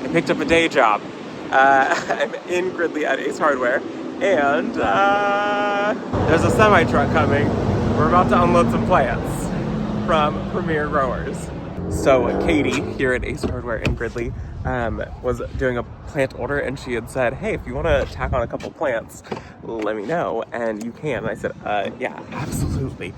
I picked up a day job. I'm in Gridley at Ace Hardware, and there's a semi-truck coming. We're about to unload some plants from Premier Growers. So Katie here at Ace Hardware in Gridley was doing a plant order, and she had said, hey, if you want to tack on a couple plants, let me know, and you can. And I said, yeah, absolutely.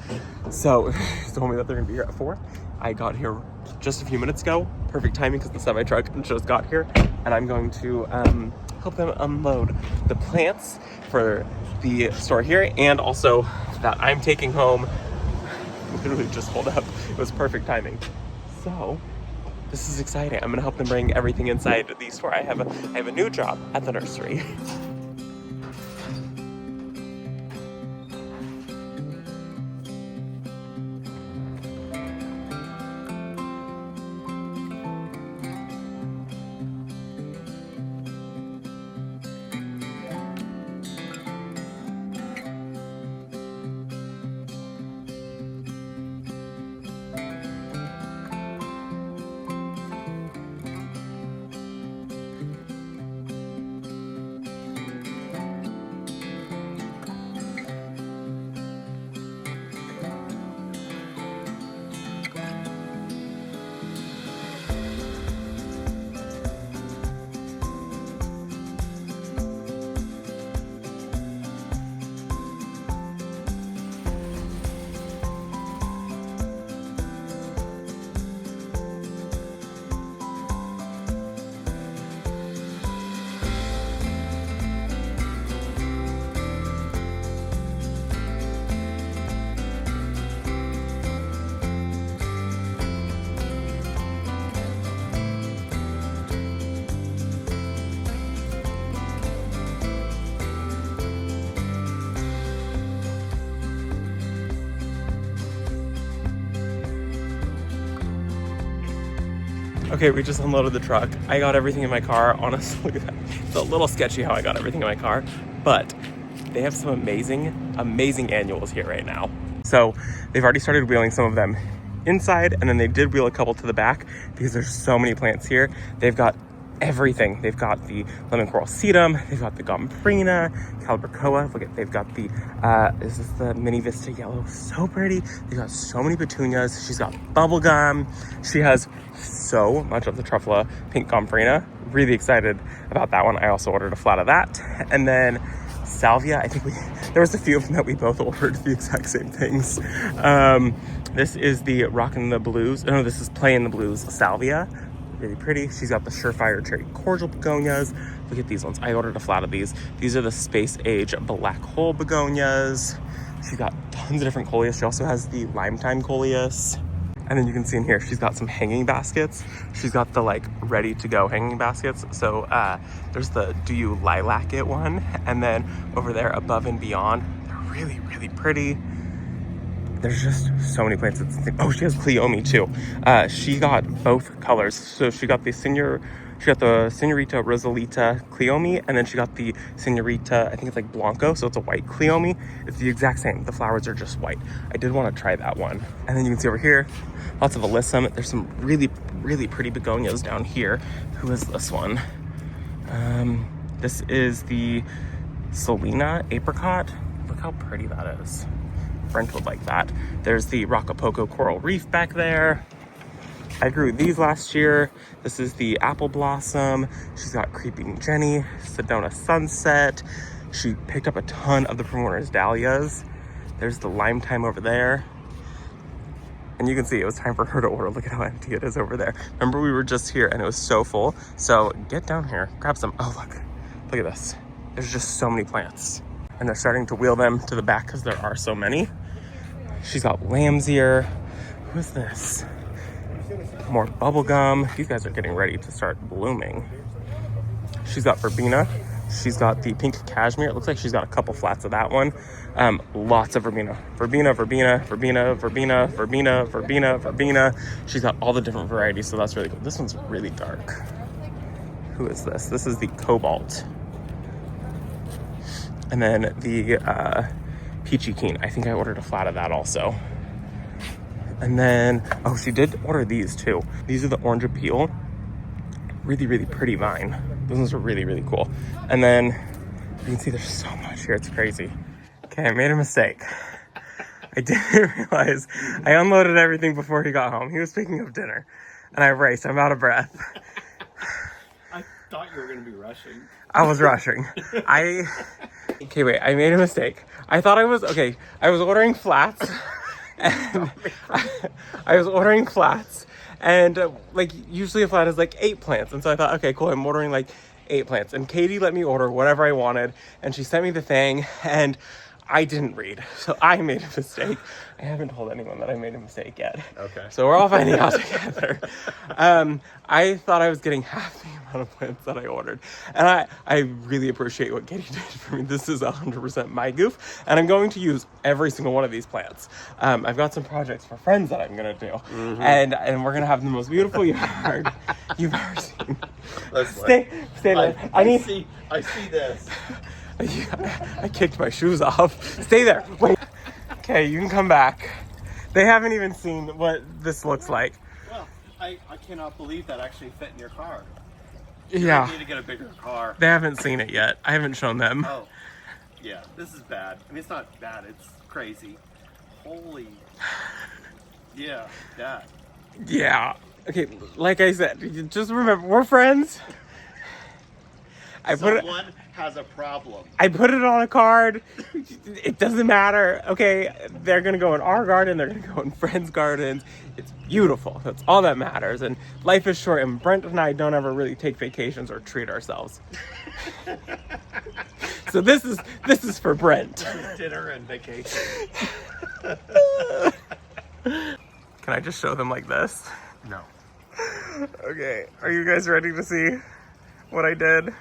So she told me that they're gonna be here at 4. I got here just a few minutes ago. Perfect timing because the semi-truck just got here, and I'm going to help them unload the plants for the store here, and also that I'm taking home. Literally just pulled up. It was perfect timing. So this is exciting. I'm gonna help them bring everything inside the store. I have a new job at the nursery. Okay, we just unloaded the truck. I got everything in my car. Honestly, look at that. It's a little sketchy how I got everything in my car, but they have some amazing annuals here right now. So they've already started wheeling some of them inside, and then they did wheel a couple to the back because there's so many plants here. They've got everything. They've got the lemon coral sedum, they've got the gombrina, calibrachoa. Look at, they've got the this is the mini vista yellow, so pretty. They've got so many petunias. She's got bubblegum. She has so much of the truffula pink gombrina. Really excited about that one. I also ordered a flat of that. And then salvia, I think there was a few of them that we both ordered the exact same things. This is the Rockin' the Blues. No, this is Playin' the Blues salvia. Really pretty. She's got the Surefire cherry cordial begonias. Look at these ones. I ordered a flat of these. These are the space age black hole begonias. She's got tons of different coleus. She also has the lime time coleus. And then you can see in here, she's got some hanging baskets. She's got the like ready to go hanging baskets. So there's the Do You Lilac It one. And then over there above and beyond, they're really pretty. There's just so many plants. Oh, she has Cleome too. She got both colors. So she got the Senorita Rosalita Cleome, and then she got the Senorita, I think it's like Blanco, so it's a white Cleome. It's the exact same. The flowers are just white. I did want to try that one. And then you can see over here, lots of alyssum. There's some really pretty begonias down here. Who is this one? This is the Solina Apricot. Look how pretty that is. Brent would like that. There's the Rocapoco Coral Reef back there. I grew these last year. This is the Apple Blossom. She's got Creeping Jenny, Sedona Sunset. She picked up a ton of the Primrose Dahlias. There's the Lime Time over there. And you can see it was time for her to order. Look at how empty it is over there. Remember, we were just here and it was so full. So get down here, grab some. Oh, look at this. There's just so many plants. And they're starting to wheel them to the back because there are so many. She's got lamb's ear. Who is this? More bubblegum. These guys are getting ready to start blooming. She's got verbena. She's got the pink cashmere. It looks like she's got a couple flats of that one. Lots of verbena. Verbena. She's got all the different varieties, so that's really cool. This one's really dark. Who is this? This is the Cobalt. And then the Peachy Keen. I think I ordered a flat of that also. And then, oh, she did order these too. These are the Orange Appeal. really, really pretty vine. Those ones are really, really cool. And then you can see there's so much here. It's crazy. Okay, I made a mistake. I didn't realize I unloaded everything before he got home. He was picking up dinner, and I raced. I'm out of breath. I thought you were going to be rushing. I was rushing. Okay, wait, I made a mistake. I thought I was ordering flats. And I was ordering flats. And like usually a flat is like 8 plants. And so I thought, okay, cool, I'm ordering like 8 plants. And Katie let me order whatever I wanted. And she sent me the thing. And I didn't read, so I made a mistake. I haven't told anyone that I made a mistake yet. Okay. So we're all finding out together. I thought I was getting half the amount of plants that I ordered. And I really appreciate what Katie did for me. This is 100% my goof. And I'm going to use every single one of these plants. I've got some projects for friends that I'm going to do. Mm-hmm. And we're going to have the most beautiful yard you've ever seen. Stay there. I see this. I kicked my shoes off. Stay there. Wait. Okay, you can come back. They haven't even seen what this looks like. Well, I cannot believe that actually fit in your car. Yeah. You need to get a bigger car. They haven't seen it yet. I haven't shown them. Oh, yeah. This is bad. I mean, it's not bad. It's crazy. Holy. Yeah, that. Okay, like I said, just remember, we're friends. Someone has a problem. I put it on a card. It doesn't matter. Okay, they're gonna go in our garden. They're gonna go in friends' gardens. It's beautiful. That's all that matters. And life is short. And Brent and I don't ever really take vacations or treat ourselves. So this is for Brent. Dinner and vacation. Can I just show them like this? No. Okay. Are you guys ready to see what I did?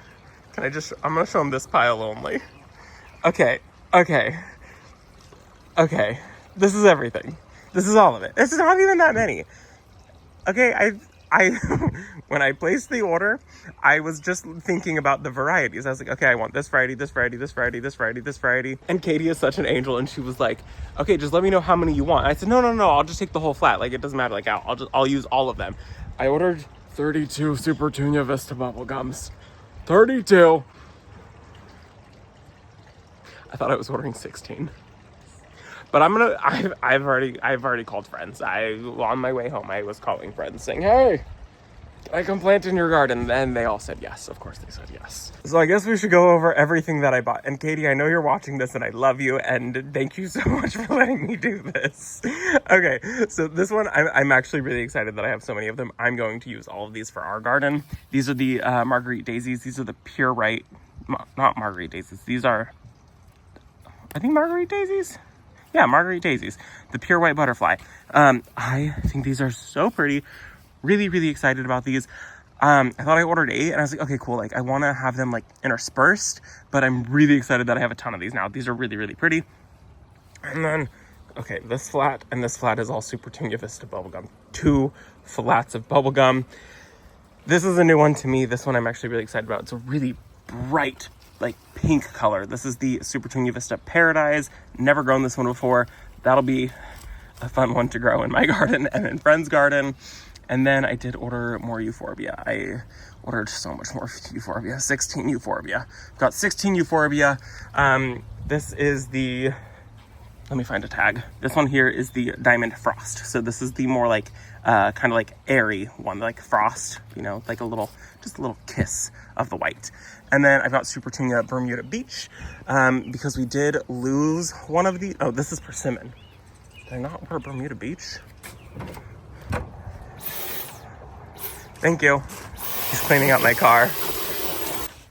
I'm gonna show them this pile only. Okay. This is everything. This is all of it. It's not even that many. Okay, I when I placed the order, I was just thinking about the varieties. I was like, okay, I want this variety, this variety, this variety, this variety, this variety. And Katie is such an angel, and she was like, okay, just let me know how many you want. And I said, no, I'll just take the whole flat. Like, it doesn't matter. Like, I'll use all of them. I ordered 32 Super Tunia Vista bubble gums. 32. I thought I was ordering 16. But I've already called friends. On my way home, I was calling friends saying, hey, can I come plant in your garden? And they all said yes. Of course they said yes. So I guess we should go over everything that I bought. And Katie, I know you're watching this and I love you. And thank you so much for letting me do this. Okay, so this one, I'm actually really excited that I have so many of them. I'm going to use all of these for our garden. These are the Marguerite daisies. These are the pure white, not Marguerite daisies. These are, I think Marguerite daisies? Yeah, Marguerite daisies, the pure white butterfly. I think these are so pretty. Really, really excited about these. I thought I ordered 8 and I was like, okay, cool. Like, I want to have them like interspersed, but I'm really excited that I have a ton of these now. These are really, really pretty. And then, okay, this flat and this flat is all Super Tunia Vista bubblegum. 2 flats of bubblegum. This is a new one to me. This one I'm actually really excited about. It's a really bright, like pink color. This is the Super Tunia Vista Paradise. Never grown this one before. That'll be a fun one to grow in my garden and in friend's garden. And then I did order more euphorbia. I ordered so much more euphorbia. 16 euphorbia. Got 16 euphorbia. This is the, let me find a tag. This one here is the Diamond Frost. So this is the more like, kind of like airy one, like frost, you know, like just a little kiss of the white. And then I've got Super Tunia Bermuda Beach, because we did lose one of the, oh, this is persimmon. Did I not order Bermuda Beach? Thank you. He's cleaning out my car.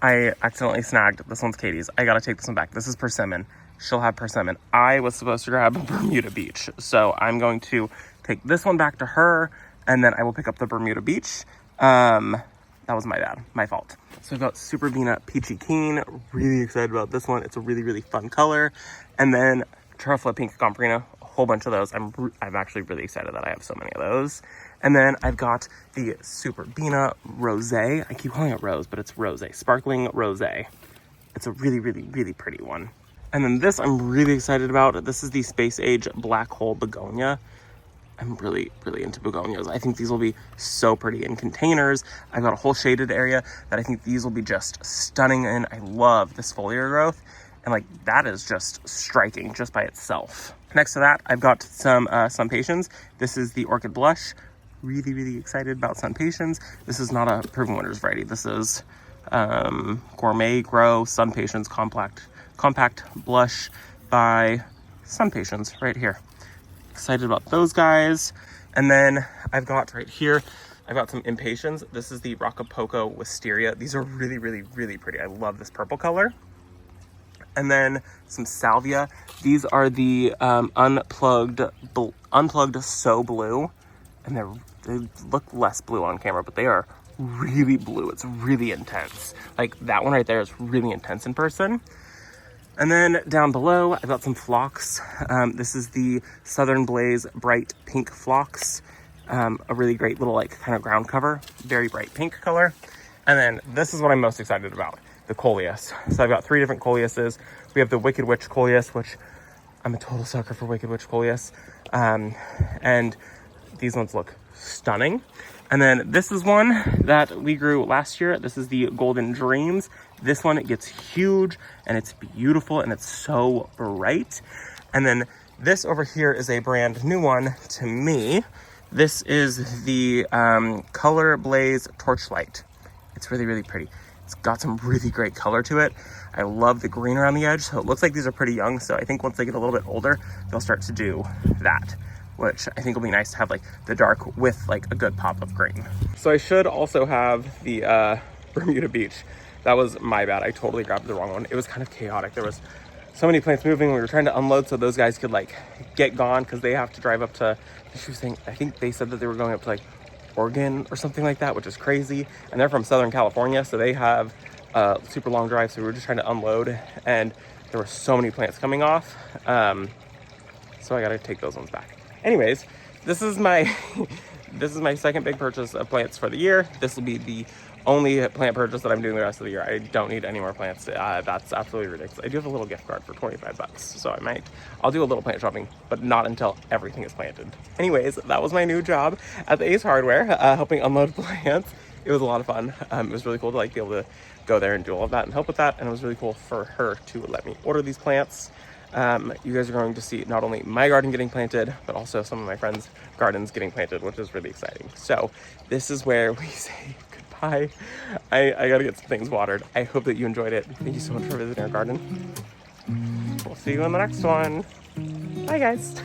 I accidentally snagged. This one's Katie's. I gotta take this one back. This is persimmon. She'll have persimmon. I was supposed to grab Bermuda Beach. So I'm going to take this one back to her, and then I will pick up the Bermuda Beach. That was my bad. My fault. So I've got Super Bina Peachy Keen. Really excited about this one. It's a really, really fun color. And then Truffle Pink Gombrina. A whole bunch of those. I'm actually really excited that I have so many of those. And then I've got the Super Bina Rosé. I keep calling it Rose, but it's Rosé. Sparkling Rosé. It's a really, really, really pretty one. And then this I'm really excited about. This is the Space Age Black Hole Begonia. I'm really, really into begonias. I think these will be so pretty in containers. I've got a whole shaded area that I think these will be just stunning in. I love this foliar growth. And like, that is just striking just by itself. Next to that, I've got some Sun Patience. This is the Orchid Blush. Really, really excited about Sun Patience. This is not a Proven Winners variety. This is Gourmet Grow Sun Patience Compact Blush by Sun Patience right here. Excited about those guys. And then I've got right here, I've got some Impatiens. This is the Rocapoco Wisteria. These are really, really, really pretty. I love this purple color. And then some Salvia. These are the unplugged So Blue. And they look less blue on camera, but they are really blue. It's really intense. Like that one right there is really intense in person. And then down below, I've got some phlox. This is the Southern Blaze Bright Pink Phlox. A really great little like kind of ground cover, very bright pink color. And then this is what I'm most excited about, the coleus. So I've got 3 different coleuses. We have the Wicked Witch coleus, which I'm a total sucker for Wicked Witch coleus. And these ones look stunning. And then this is one that we grew last year. This is the Golden Dreams. This one, it gets huge and it's beautiful and it's so bright. And then this over here is a brand new one to me. This is the Color Blaze Torchlight. It's really, really pretty. It's got some really great color to it. I love the green around the edge. So it looks like these are pretty young. So I think once they get a little bit older, they'll start to do that, which I think will be nice to have like the dark with like a good pop of green. So I should also have the Bermuda Beach. That was my bad. I totally grabbed the wrong one. It was kind of chaotic. There was so many plants moving. We were trying to unload so those guys could like get gone because they have to drive up to, she was saying, I think they said that they were going up to like Oregon or something like that, which is crazy. And they're from Southern California, so they have a super long drive. So we were just trying to unload and there were so many plants coming off. So I gotta take those ones back. Anyways, this is my second big purchase of plants for the year. This will be the only plant purchase that I'm doing the rest of the year. I don't need any more plants. That's absolutely ridiculous. I do have a little gift card for 25 bucks, so I'll do a little plant shopping, but not until everything is planted. Anyways, that was my new job at the Ace Hardware, helping unload plants. It was a lot of fun. It was really cool to like be able to go there and do all of that and help with that. And it was really cool for her to let me order these plants. You guys are going to see not only my garden getting planted, but also some of my friends' gardens getting planted, which is really exciting. So this is where we say goodbye. I gotta get some things watered. I hope that you enjoyed it. Thank you so much for visiting our garden. We'll see you in the next one. Bye guys.